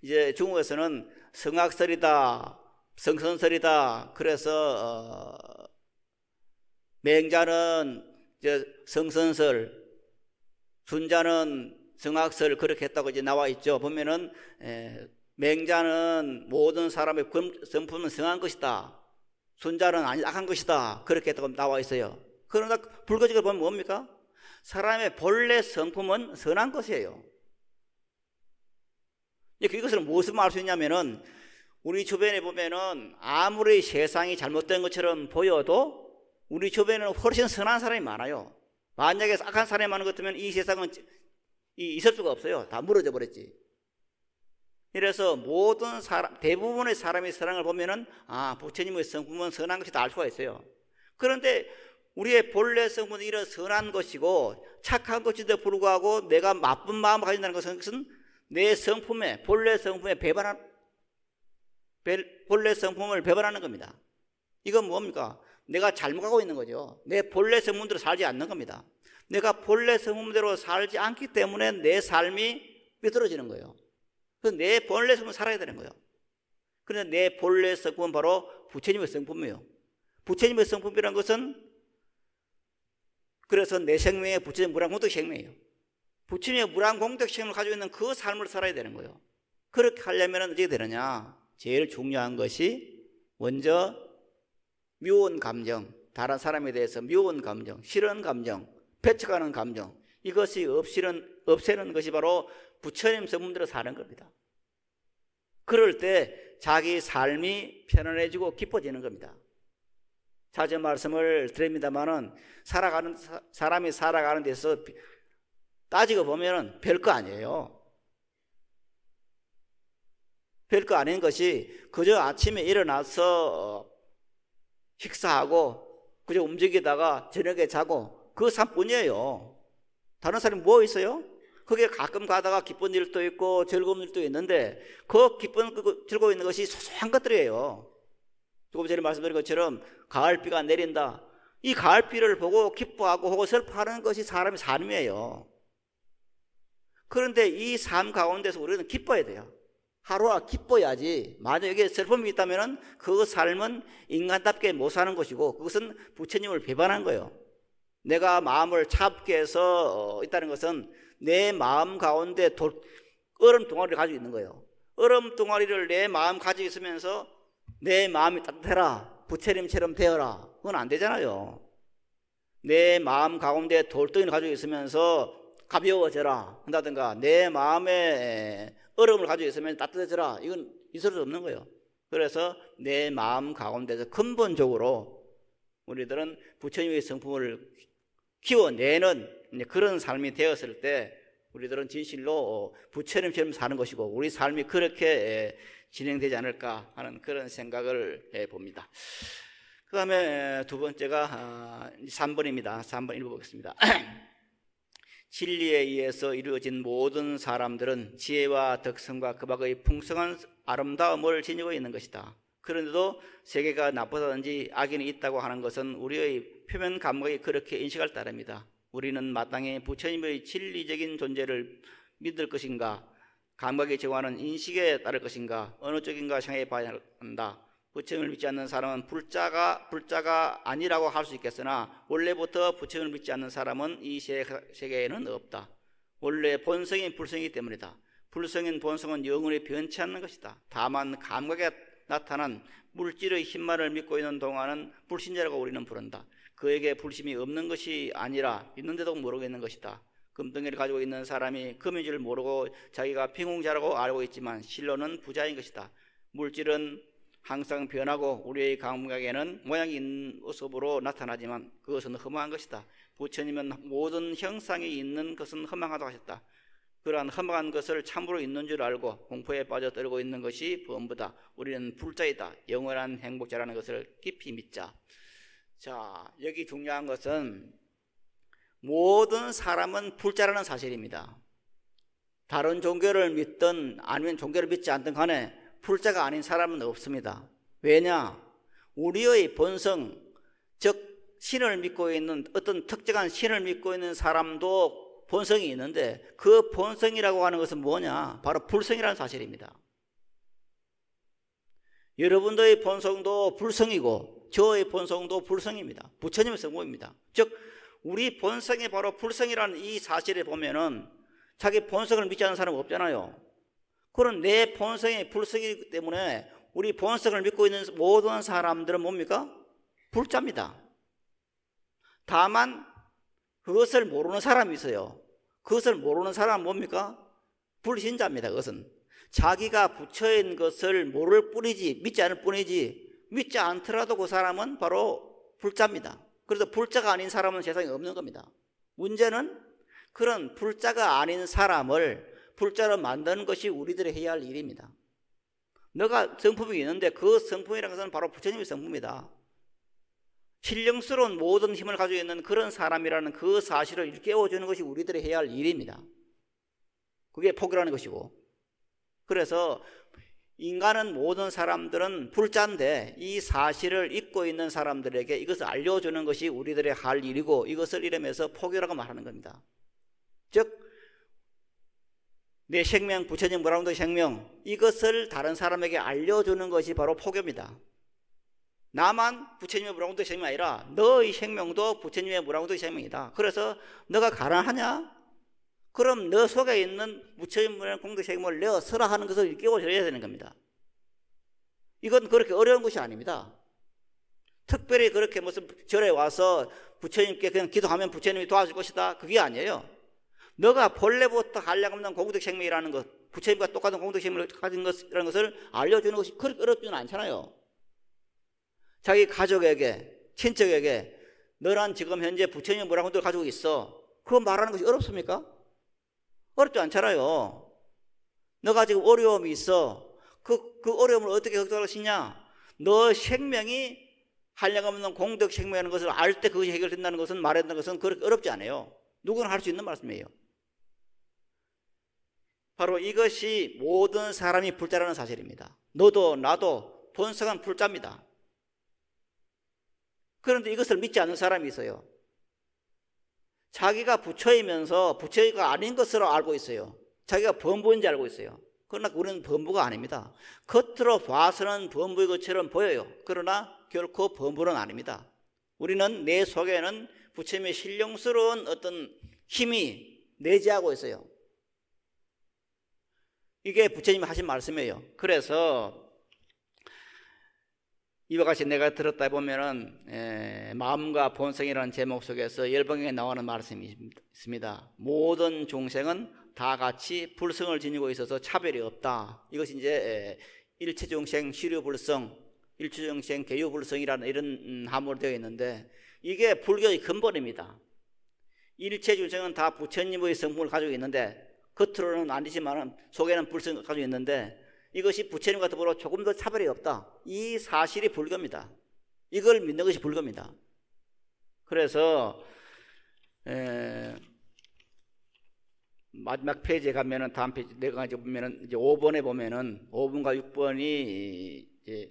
이제 중국에서는 성악설이다, 성선설이다. 그래서 맹자는 이제 성선설, 순자는 성악설 그렇게 했다고 이제 나와 있죠. 보면은 맹자는 모든 사람의 성품은 성한 것이다. 순자는 악한 것이다. 그렇게 했다고 나와 있어요. 그러나 불교적으로 보면 뭡니까? 사람의 본래 성품은 선한 것이에요. 이것을 무슨 알 수 있냐면은 우리 주변에 보면은 아무리 세상이 잘못된 것처럼 보여도 우리 주변에는 훨씬 선한 사람이 많아요. 만약에 악한 사람이 많은 것 같으면 이 세상은 있을 수가 없어요. 다 무너져 버렸지. 이래서 모든 사람, 대부분의 사람의 사랑을 보면은 부처님의 성품은 선한 것이다 알 수가 있어요. 그런데 우리의 본래 성품은 이런 선한 것이고 착한 것인데 불구하고 내가 나쁜 마음을 가진다는 것은 내 성품에, 본래 성품에 본래 성품을 배반하는 겁니다. 이건 뭡니까? 내가 잘못하고 있는 거죠. 내 본래 성품대로 살지 않는 겁니다. 내가 본래 성품대로 살지 않기 때문에 내 삶이 삐뚤어지는 거예요. 그래서 내 본래 성품을 살아야 되는 거예요. 그런데 내 본래 성품은 바로 부처님의 성품이에요. 부처님의 성품이라는 것은 그래서 내 생명에 부처님의 무량공덕 생명이에요. 부처님의 무량공덕 생명을 가지고 있는 그 삶을 살아야 되는 거예요. 그렇게 하려면 어떻게 되느냐? 제일 중요한 것이 먼저 미운 감정, 다른 사람에 대해서 미운 감정, 싫은 감정, 배척하는 감정, 이것이 없애는 것이 바로 부처님 성품대로 사는 겁니다. 그럴 때 자기 삶이 편안해지고 기뻐지는 겁니다. 자주 말씀을 드립니다만은 사람이 살아가는 데서 따지고 보면은 별거 아니에요. 별거 아닌 것이 그저 아침에 일어나서 식사하고 그저 움직이다가 저녁에 자고 그 삶뿐이에요. 다른 사람이 뭐 있어요? 그게 가끔 가다가 기쁜 일도 있고 즐거운 일도 있는데 그 즐거워 있는 것이 소소한 것들이에요. 조금 전에 말씀드린 것처럼 가을비가 내린다. 이 가을비를 보고 기뻐하고 혹은 슬퍼하는 것이 사람의 삶이에요. 그런데 이 삶 가운데서 우리는 기뻐야 돼요. 하루가 기뻐야지. 만약 여기에 슬픔이 있다면 그 삶은 인간답게 못 사는 것이고 그것은 부처님을 배반한 거예요. 내가 마음을 차갑게 해서 있다는 것은 내 마음 가운데 얼음 덩어리를 가지고 있는 거예요. 얼음 덩어리를 내 마음 가지고 있으면서 내 마음이 따뜻해라, 부처님처럼 되어라, 그건 안 되잖아요. 내 마음 가운데 돌덩이를 가지고 있으면서 가벼워져라 한다든가 내 마음에 얼음을 가지고 있으면 따뜻해져라, 이건 있을 수 없는 거예요. 그래서 내 마음 가운데서 근본적으로 우리들은 부처님의 성품을 키워내는 그런 삶이 되었을 때 우리들은 진실로 부처님처럼 사는 것이고 우리 삶이 그렇게 진행되지 않을까 하는 그런 생각을 해봅니다. 그 다음에 두 번째가 3번입니다. 3번 읽어보겠습니다. 진리에 의해서 이루어진 모든 사람들은 지혜와 덕성과 그 밖의 풍성한 아름다움을 지니고 있는 것이다. 그런데도 세계가 나쁘다든지 악인이 있다고 하는 것은 우리의 표면 감각이 그렇게 인식할 따릅니다. 우리는 마땅히 부처님의 진리적인 존재를 믿을 것인가, 감각이 정하는 인식에 따를 것인가, 어느 쪽인가 생각해 봐야 한다. 부처님을 믿지 않는 사람은 불자가 아니라고 할 수 있겠으나 원래부터 부처님을 믿지 않는 사람은 이 세계에는 없다. 원래 본성이 불성이기 때문이다. 불성인 본성은 영원히 변치 않는 것이다. 다만 감각에 나타난 물질의 힘만을 믿고 있는 동안은 불신자라고 우리는 부른다. 그에게 불심이 없는 것이 아니라 있는데도 모르고 있는 것이다. 금덩이를 가지고 있는 사람이 금인 줄 모르고 자기가 빈공자라고 알고 있지만 실로는 부자인 것이다. 물질은 항상 변하고 우리의 감각에는 모양이 있는 모습으로 나타나지만 그것은 허망한 것이다. 부처님은 모든 형상이 있는 것은 허망하다고 하셨다. 그러한 허망한 것을 참으로 있는 줄 알고 공포에 빠져들고 있는 것이 범부다. 우리는 불자이다. 영원한 행복자라는 것을 깊이 믿자. 자, 여기 중요한 것은 모든 사람은 불자라는 사실입니다. 다른 종교를 믿든 아니면 종교를 믿지 않든 간에 불자가 아닌 사람은 없습니다. 왜냐? 우리의 본성, 즉 신을 믿고 있는 어떤 특정한 신을 믿고 있는 사람도 본성이 있는데 그 본성이라고 하는 것은 뭐냐? 바로 불성이라는 사실입니다. 여러분들의 본성도 불성이고 저의 본성도 불성입니다. 부처님의 성품입니다. 즉 우리 본성이 바로 불성이라는 이 사실을 보면은 자기 본성을 믿지 않는 사람은 없잖아요. 그런 내 본성이 불성이기 때문에 우리 본성을 믿고 있는 모든 사람들은 뭡니까? 불자입니다. 다만 그것을 모르는 사람이 있어요. 그것을 모르는 사람은 뭡니까? 불신자입니다. 그것은 자기가 부처인 것을 모를 뿐이지 믿지 않을 뿐이지 믿지 않더라도 그 사람은 바로 불자입니다. 그래서 불자가 아닌 사람은 세상에 없는 겁니다. 문제는 그런 불자가 아닌 사람을 불자로 만드는 것이 우리들이 해야 할 일입니다. 너가 성품이 있는데 그 성품이라는 것은 바로 부처님의 성품이다. 신령스러운 모든 힘을 가지고 있는 그런 사람이라는 그 사실을 일깨워주는 것이 우리들이 해야 할 일입니다. 그게 포교라는 것이고, 그래서 인간은 모든 사람들은 불자인데 이 사실을 잊고 있는 사람들에게 이것을 알려주는 것이 우리들의 할 일이고 이것을 이름해서 포교라고 말하는 겁니다. 즉 내 생명, 부처님 무라운드 생명, 이것을 다른 사람에게 알려주는 것이 바로 포교입니다. 나만 부처님의 무라운드 생명이 아니라 너의 생명도 부처님의 무라운드 생명이다. 그래서 너가 가난하냐? 그럼 너 속에 있는 부처님의 공덕 생명을 내어 서라 하는 것을 일깨워줘야 되는 겁니다. 이건 그렇게 어려운 것이 아닙니다. 특별히 그렇게 무슨 절에 와서 부처님께 그냥 기도하면 부처님이 도와줄 것이다, 그게 아니에요. 너가 본래부터 한량없는 공덕 생명이라는 것, 부처님과 똑같은 공덕 힘을 가진 것이라는 것을 알려주는 것이 그렇게 어렵지는 않잖아요. 자기 가족에게, 친척에게 너란 지금 현재 부처님이 뭐라고 늘 가지고 있어. 그거 말하는 것이 어렵습니까? 어렵지 않잖아요. 너가 지금 어려움이 있어. 그 어려움을 어떻게 극복할 것이냐? 너 생명이 한량없는 공덕 생명이라는 것을 알 때 그것이 해결된다는 것은, 말한다는 것은 그렇게 어렵지 않아요. 누구나 할 수 있는 말씀이에요. 바로 이것이 모든 사람이 불자라는 사실입니다. 너도 나도 본성은 불자입니다. 그런데 이것을 믿지 않는 사람이 있어요. 자기가 부처이면서 부처가 아닌 것으로 알고 있어요. 자기가 범부인지 알고 있어요. 그러나 우리는 범부가 아닙니다. 겉으로 봐서는 범부의 것처럼 보여요. 그러나 결코 범부는 아닙니다. 우리는 내 속에는 부처님의 신령스러운 어떤 힘이 내재하고 있어요. 이게 부처님이 하신 말씀이에요. 그래서 이와 같이 내가 들었다 보면은 마음과 본성이라는 제목 속에서 열방에 나오는 말씀이 있습니다. 모든 종생은 다 같이 불성을 지니고 있어서 차별이 없다. 이것이 이제 일체종생 시류불성, 일체종생 개유불성이라는 이런 함으로 되어 있는데, 이게 불교의 근본입니다. 일체종생은 다 부처님의 성품을 가지고 있는데, 겉으로는 아니지만 속에는 불성을 가지고 있는데, 이것이 부처님과 더불어 조금 더 차별이 없다. 이 사실이 불교입니다. 이걸 믿는 것이 불교입니다. 그래서 마지막 페이지에 가면은, 다음 페이지 내려가서 보면은 이제 5번에 보면은 5번과 6번이 이제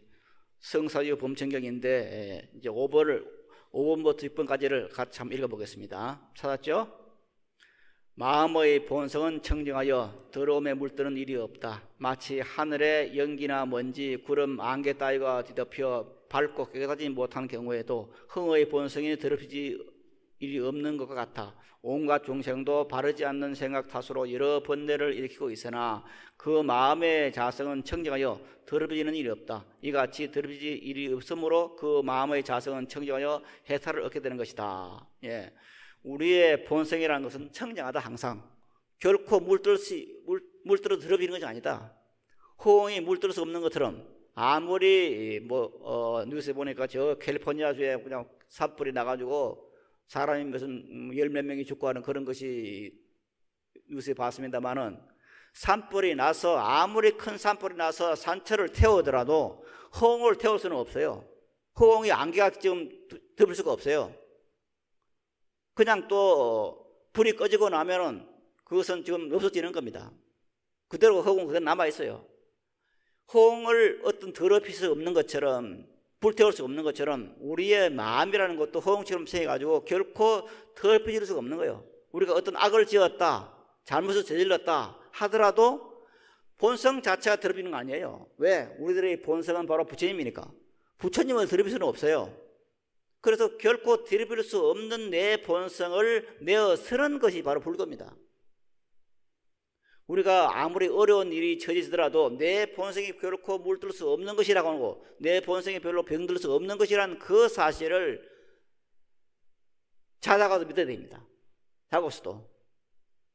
성사유 범천경인데, 이제 5번부터 6번까지를 같이 한번 읽어보겠습니다. 찾았죠? 마음의 본성은 청정하여 더러움에 물드는 일이 없다. 마치 하늘에 연기나 먼지, 구름, 안개 따위가 뒤덮여 밝고 깨끗하지 못한 경우에도 흥의 본성이 더럽히지 일이 없는 것과 같아 온갖 종생도 바르지 않는 생각 탓으로 여러 번뇌를 일으키고 있으나 그 마음의 자성은 청정하여 더럽히지는 일이 없다. 이같이 더럽히지 일이 없으므로 그 마음의 자성은 청정하여 해탈을 얻게 되는 것이다. 예. 우리의 본성이라는 것은 청정하다. 항상 결코 물들어 더럽히는 것이 아니다. 호응이 물들어 수 없는 것처럼, 아무리 뉴스에 보니까 저 캘리포니아주에 그냥 산불이 나가지고 사람이 무슨 열 몇 명이 죽고 하는 그런 것이 뉴스에 봤습니다만은, 산불이 나서 아무리 큰 산불이 나서 산처를 태우더라도 호응을 태울 수는 없어요. 호응이 안개가 지금 덮을 수가 없어요. 그냥 또 불이 꺼지고 나면은 그것은 지금 없어지는 겁니다. 그대로 허공은 그대로 남아있어요. 호응을 어떤 더럽힐 수 없는 것처럼, 불태울 수 없는 것처럼, 우리의 마음이라는 것도 호응처럼 생겨가지고 결코 더럽혀질 수가 없는 거예요. 우리가 어떤 악을 지었다, 잘못을 저질렀다 하더라도 본성 자체가 더럽히는 거 아니에요. 왜? 우리들의 본성은 바로 부처님이니까. 부처님을 더럽힐 수는 없어요. 그래서 결코 더럽힐 수 없는 내 본성을 내어 쓰는 것이 바로 불교입니다. 우리가 아무리 어려운 일이 처지더라도 내 본성이 결코 물들 수 없는 것이라고 하고, 내 본성이 별로 병들 수 없는 것이라는 그 사실을 찾아가서 믿어야 됩니다. 자고서도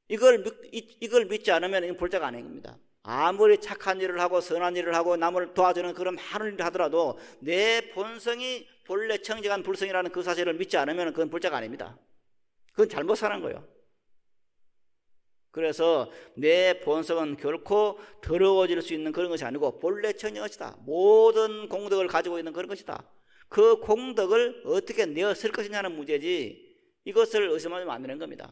이걸 믿지 않으면 이건 불자가 아닌 겁니다. 아무리 착한 일을 하고 선한 일을 하고 남을 도와주는 그런 많은 일을 하더라도 내 본성이 본래 청정한 불성이라는 그 사실을 믿지 않으면 그건 불자가 아닙니다. 그건 잘못 사는 거예요. 그래서 내 본성은 결코 더러워질 수 있는 그런 것이 아니고 본래 청정한 것이다. 모든 공덕을 가지고 있는 그런 것이다. 그 공덕을 어떻게 내어 쓸 것이냐는 문제지, 이것을 의심하면 안 되는 겁니다.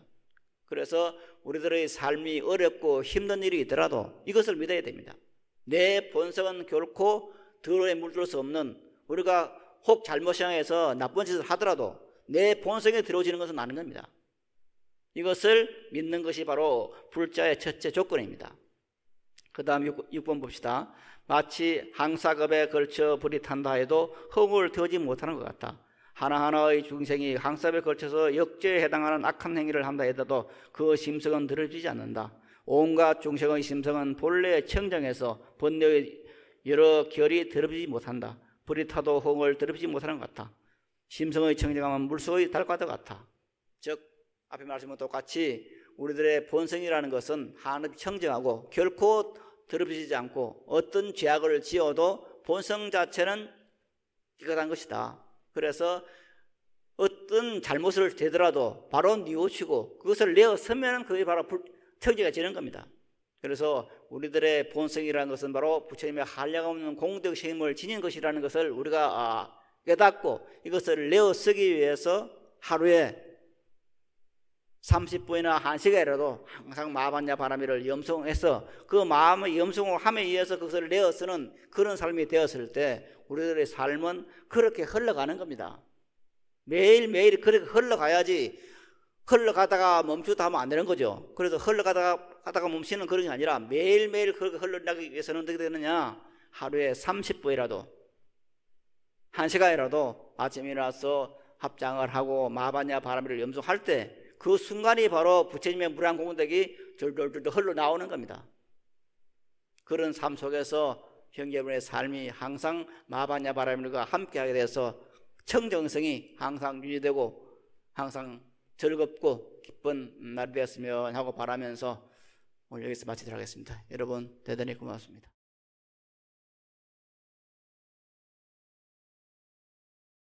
그래서 우리들의 삶이 어렵고 힘든 일이 있더라도 이것을 믿어야 됩니다. 내 본성은 결코 더러움에 물들 수 없는, 우리가 혹 잘못 향해서 나쁜 짓을 하더라도 내 본성에 들어오지는 것은 아닌 겁니다. 이것을 믿는 것이 바로 불자의 첫째 조건입니다. 그 다음 6번 봅시다. 마치 항사급에 걸쳐 불이 탄다 해도 허물을 태우지 못하는 것 같다. 하나하나의 중생이 항삽에 걸쳐서 역죄에 해당하는 악한 행위를 한다 해도 그 심성은 더럽히지 않는다. 온갖 중생의 심성은 본래 청정해서 번뇌의 여러 결이 더럽히지 못한다. 불이 타도 허물을 더럽히지 못하는 것 같다. 심성의 청정함은 물속의 달과도 같아. 즉 앞에 말씀과 똑같이 우리들의 본성이라는 것은 하나님 청정하고 결코 더럽히지 않고 어떤 죄악을 지어도 본성 자체는 깨끗한 것이다. 그래서 어떤 잘못을 되더라도 바로 뉘우치고 그것을 내어서면 그게 바로 청지가 지는 겁니다. 그래서 우리들의 본성이라는 것은 바로 부처님의 한량없는 공덕의 힘을 지닌 것이라는 것을 우리가 깨닫고 이것을 내어쓰기 위해서 하루에 30분이나 1시간이라도 항상 마반야 바라미를 염송해서 그 마음의 염송을 함에 의해서 그것을 내어쓰는 그런 삶이 되었을 때 우리들의 삶은 그렇게 흘러가는 겁니다. 매일매일 그렇게 흘러가야지 흘러가다가 멈추다 하면 안 되는 거죠. 그래서 흘러가다가 멈추는 그런 게 아니라 매일매일 그렇게 흘러나가기 위해서는 어떻게 되느냐, 하루에 30분이라도 1시간이라도 아침에 일어나서 합장을 하고 마반야 바라미를 염송할 때 그 순간이 바로 부처님의 무량 공덕이 절절절 흘러나오는 겁니다. 그런 삶 속에서 형제분의 삶이 항상 마반야 바라미과 함께하게 돼서 청정성이 항상 유지되고 항상 즐겁고 기쁜 날이 되었으면 하고 바라면서 오늘 여기서 마치도록 하겠습니다. 여러분 대단히 고맙습니다.